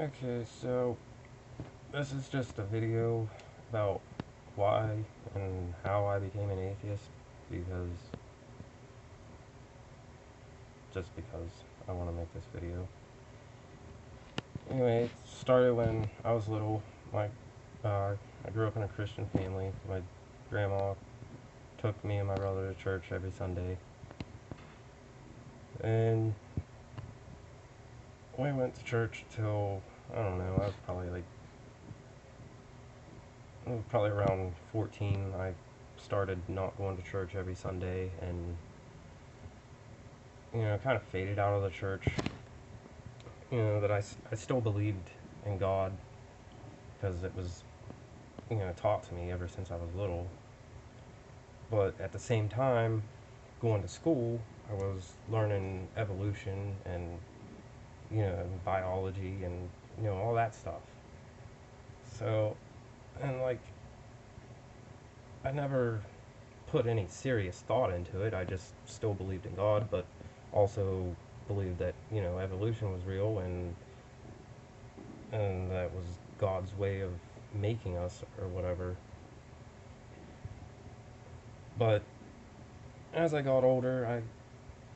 Okay, so this is just a video about why and how I became an atheist because just because I want to make this video. Anyway, it started when I was little. My I grew up in a Christian family. My grandma took me and my brother to church every Sunday, and we went to church till I don't know. I was probably around 14. I started not going to church every Sunday, and kind of faded out of the church. That I still believed in God because it was, taught to me ever since I was little. But at the same time, going to school, I was learning evolution and, biology and, all that stuff. So, and I never put any serious thought into it. I just still believed in God, but also believed that, evolution was real and that was God's way of making us or whatever. But as I got older,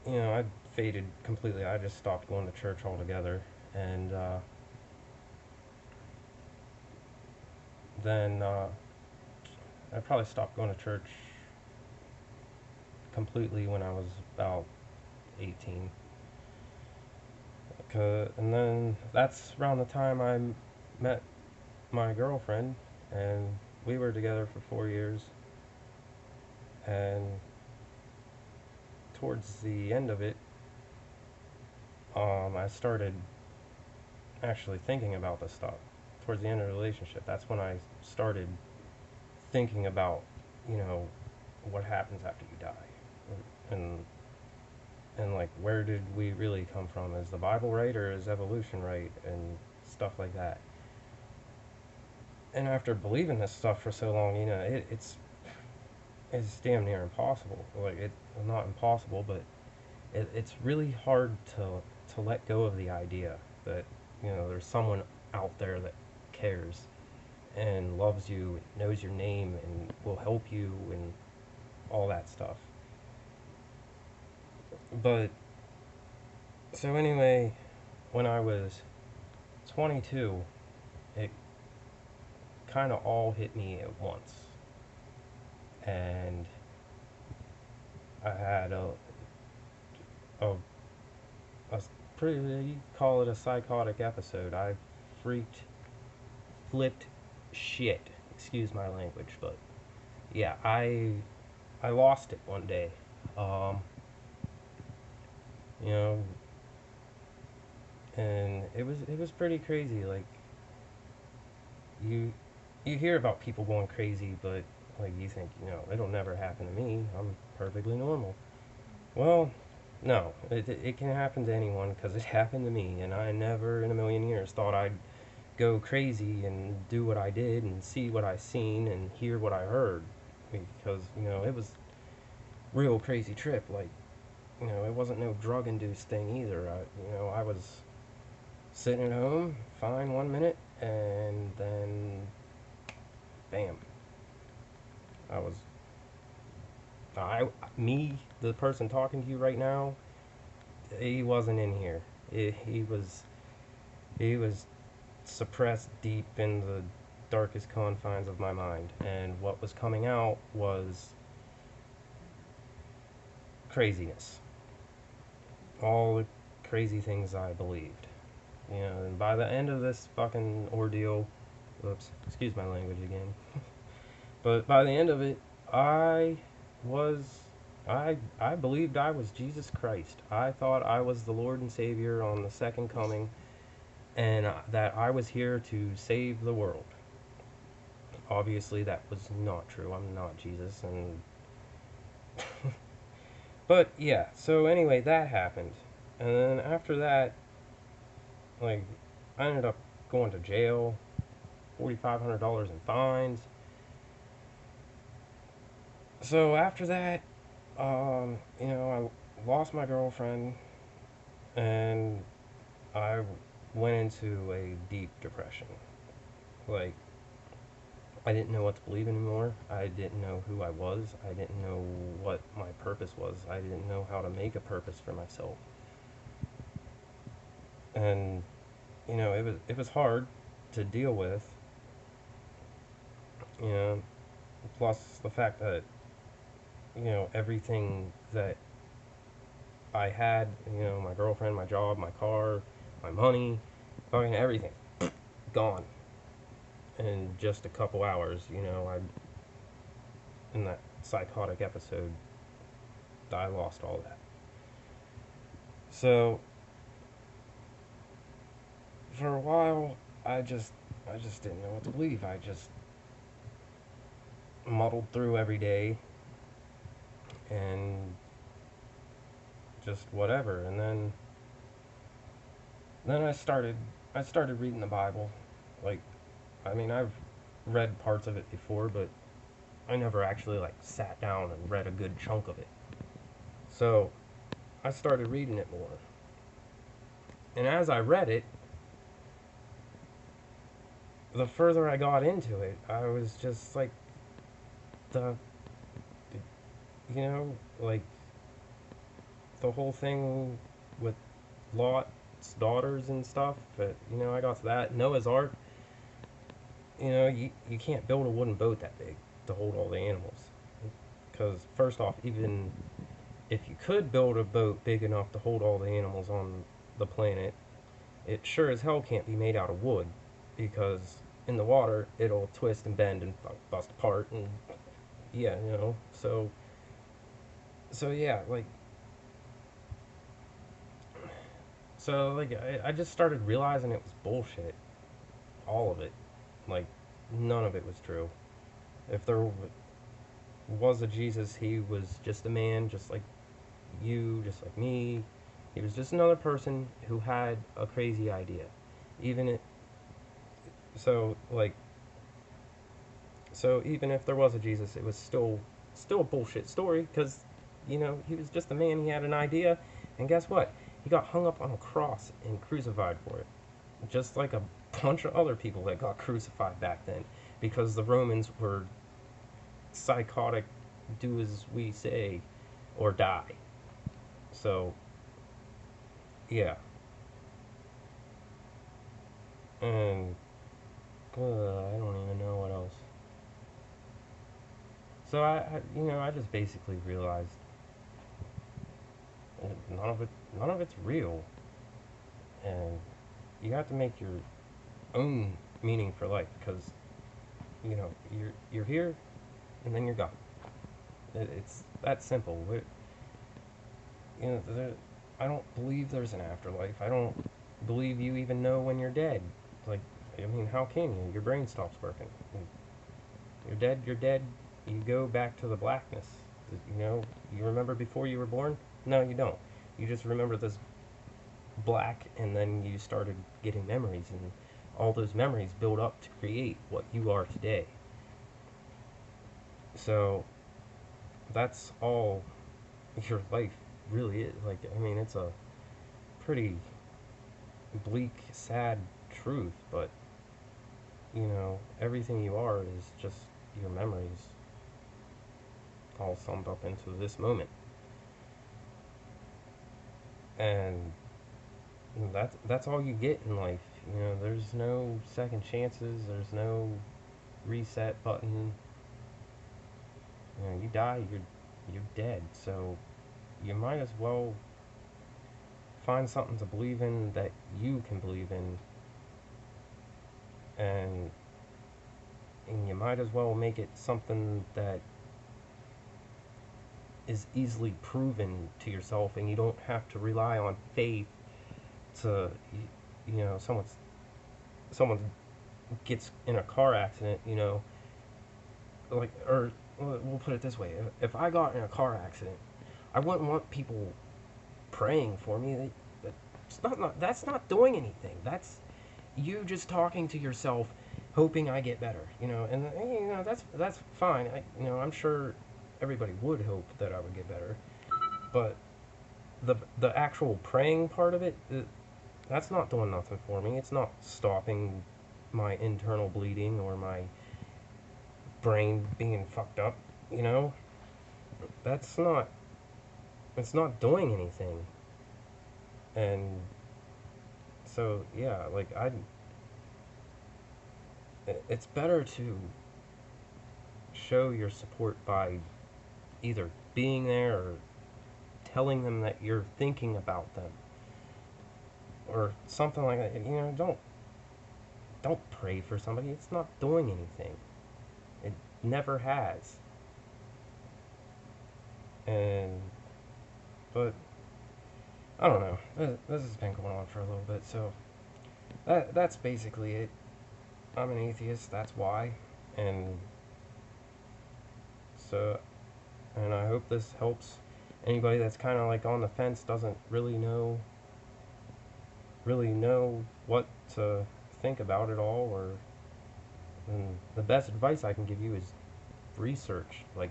I faded completely. I just stopped going to church altogether, and then I probably stopped going to church completely when I was about 18. And then that's around the time I met my girlfriend, and we were together for 4 years. And towards the end of it, I started actually thinking about this stuff. Towards the end of the relationship, that's when I started thinking about, what happens after you die, and like, where did we really come from? Is the Bible right, or is evolution right, and stuff like that. And after believing this stuff for so long, it's damn near impossible. Like, not impossible, but it's really hard to let go of the idea that there's someone out there that cares and loves you, knows your name, and will help you, and all that stuff. But so anyway, when I was 22, it kind of all hit me at once, and I had a, a pretty, call it a psychotic episode. I freaked, flipped shit. Excuse my language, but yeah, I lost it one day. Um, you know, and it was pretty crazy. Like, you you hear about people going crazy, but like, you think, it'll never happen to me. I'm perfectly normal. Well, no, it can happen to anyone because it happened to me, and I never in a million years thought I'd go crazy and do what I did and see what I seen and hear what I heard, because it was real crazy trip. Like, it wasn't no drug induced thing either. I was sitting at home fine one minute, and then bam, I was I me the person talking to you right now, he wasn't in here. He was suppressed deep in the darkest confines of my mind, and what was coming out was craziness. All the crazy things I believed. And by the end of this fucking ordeal, whoops, excuse my language again, but by the end of it, I was, I believed I was Jesus Christ. I thought I was the Lord and Savior on the second coming, and that I was here to save the world. Obviously, that was not true. I'm not Jesus, and but yeah. So anyway, that happened, and then after that, like, I ended up going to jail, $4,500 in fines. So after that, I lost my girlfriend, and I went into a deep depression. Like, I didn't know what to believe anymore. I didn't know who I was. I didn't know what my purpose was. I didn't know how to make a purpose for myself. And it was hard to deal with. You know, plus the fact that everything that I had, my girlfriend, my job, my car, my money, fucking everything, gone in just a couple hours. I in that psychotic episode, I lost all that. So for a while, I just didn't know what to believe. I just muddled through every day and just whatever. And then I started reading the Bible. Like, I mean, I've read parts of it before, but I never actually like sat down and read a good chunk of it. So I started reading it more. And as I read it, the further I got into it, I was just like the like the whole thing with Lot's daughters and stuff. But I got to that. Noah's Ark. You can't build a wooden boat that big to hold all the animals. Because first off, even if you could build a boat big enough to hold all the animals on the planet, it sure as hell can't be made out of wood, because in the water it'll twist and bend and bust apart. And yeah, so yeah, I just started realizing it was bullshit, all of it. Like, none of it was true. If there was a Jesus, he was just a man, just like you, just like me. He was just another person who had a crazy idea. Even it, so like so even if there was a Jesus, it was still a bullshit story, because he was just a man. He had an idea, and guess what? He got hung up on a cross and crucified for it, just like a bunch of other people that got crucified back then, because the Romans were psychotic, do as we say or die. So yeah, and I don't even know what else. So I just basically realized none of it's real, and you have to make your own meaning for life, because you're here and then you're gone. It's that simple. There, I don't believe there's an afterlife. I don't believe you even know when you're dead. Like, I mean, how can you? Your brain stops working. You're dead. You're dead. You go back to the blackness. You remember before you were born? No, you don't. You just remember this black, and then you started getting memories, and all those memories build up to create what you are today. So that's all your life really is. Like, I mean, it's a pretty bleak, sad truth, but everything you are is just your memories all summed up into this moment. And that's all you get in life. There's no second chances, there's no reset button. You die, you're dead. So you might as well find something to believe in that you can believe in, and you might as well make it something that is easily proven to yourself, and you don't have to rely on faith to someone gets in a car accident, or we'll put it this way: if I got in a car accident, I wouldn't want people praying for me. That's not doing anything. That's you just talking to yourself, hoping I get better. And that's fine. I'm sure everybody would hope that I would get better, but the actual praying part of it, that's not doing nothing for me. It's not stopping my internal bleeding or my brain being fucked up, you know? That's not, it's not doing anything. And so, yeah, like, it's better to show your support by either being there or telling them that you're thinking about them or something like that. You know, don't pray for somebody. It's not doing anything. It never has. And but I don't know. This has been going on for a little bit, so that's basically it. I'm an atheist. That's why, and so and I hope this helps anybody that's kind of like on the fence, doesn't really know what to think about it all, or and the best advice I can give you is research. Like,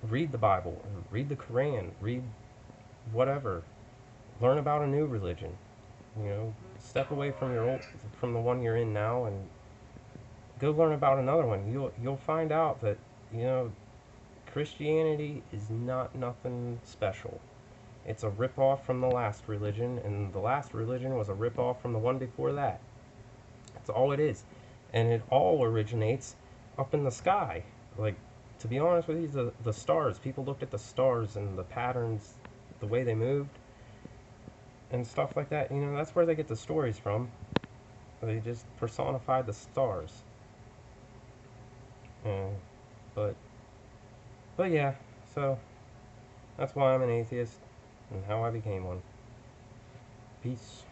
read the Bible, read the Quran, read whatever, learn about a new religion. You know, step away from the one you're in now and go learn about another one. You'll find out that, you know, Christianity is not nothing special. It's a ripoff from the last religion, and the last religion was a ripoff from the one before that. That's all it is. And it all originates up in the sky. Like, to be honest with you, the stars, people looked at the stars and the patterns, the way they moved, and stuff like that. You know, that's where they get the stories from. They just personify the stars. Uh, but, but yeah, so that's why I'm an atheist and how I became one. Peace.